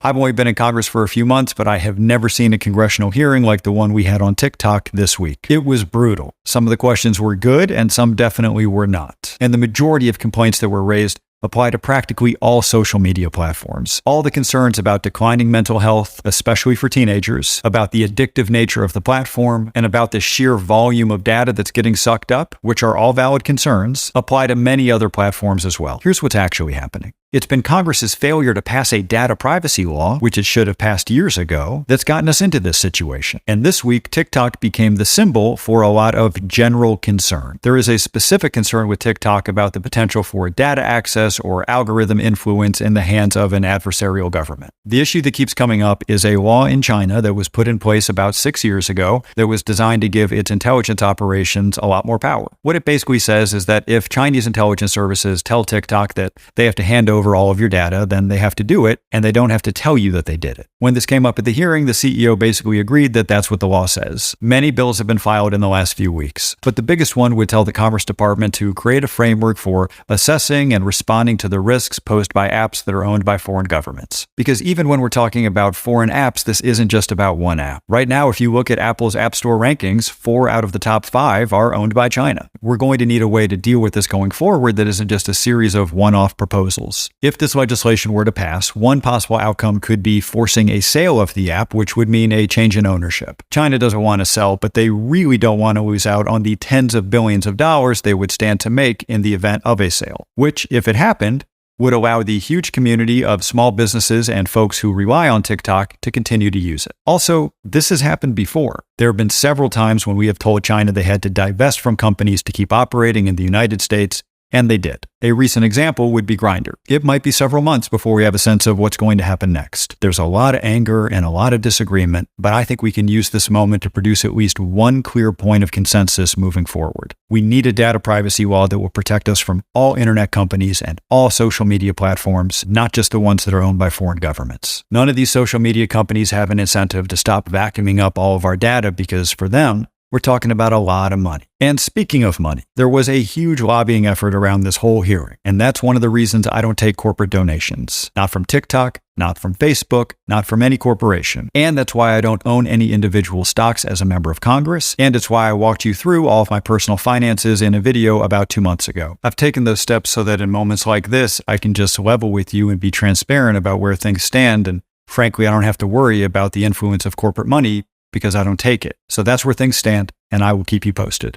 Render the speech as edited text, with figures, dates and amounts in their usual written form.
I've only been in Congress for a few months, but I have never seen a congressional hearing like the one we had on TikTok this week. It was brutal. Some of the questions were good and some definitely were not. And the majority of complaints that were raised apply to practically all social media platforms. All the concerns about declining mental health, especially for teenagers, about the addictive nature of the platform, and about the sheer volume of data that's getting sucked up, which are all valid concerns, apply to many other platforms as well. Here's what's actually happening. It's been Congress's failure to pass a data privacy law, which it should have passed years ago, that's gotten us into this situation. And this week, TikTok became the symbol for a lot of general concern. There is a specific concern with TikTok about the potential for data access or algorithm influence in the hands of an adversarial government. The issue that keeps coming up is a law in China that was put in place about 6 years ago that was designed to give its intelligence operations a lot more power. What it basically says is that if Chinese intelligence services tell TikTok that they have to hand over all of your data, then they have to do it, and they don't have to tell you that they did it. When this came up at the hearing, the CEO basically agreed that that's what the law says. Many bills have been filed in the last few weeks, but the biggest one would tell the Commerce Department to create a framework for assessing and responding to the risks posed by apps that are owned by foreign governments. Because even when we're talking about foreign apps, this isn't just about one app. Right now, if you look at Apple's App Store rankings, 4 out of the top 5 are owned by China. We're going to need a way to deal with this going forward that isn't just a series of one-off proposals. If this legislation were to pass, one possible outcome could be forcing a sale of the app, which would mean a change in ownership. China doesn't want to sell, but they really don't want to lose out on the tens of billions of dollars they would stand to make in the event of a sale, which, if it happened, would allow the huge community of small businesses and folks who rely on TikTok to continue to use it. Also, this has happened before. There have been several times when we have told China they had to divest from companies to keep operating in the United States, and they did. A recent example would be Grindr. It might be several months before we have a sense of what's going to happen next. There's a lot of anger and a lot of disagreement, but I think we can use this moment to produce at least one clear point of consensus moving forward. We need a data privacy law that will protect us from all internet companies and all social media platforms, not just the ones that are owned by foreign governments. None of these social media companies have an incentive to stop vacuuming up all of our data because for them, we're talking about a lot of money. And speaking of money, there was a huge lobbying effort around this whole hearing. And that's one of the reasons I don't take corporate donations. Not from TikTok, not from Facebook, not from any corporation. And that's why I don't own any individual stocks as a member of Congress. And it's why I walked you through all of my personal finances in a video about 2 months ago. I've taken those steps so that in moments like this, I can just level with you and be transparent about where things stand. And frankly, I don't have to worry about the influence of corporate money because I don't take it. So that's where things stand, and I will keep you posted.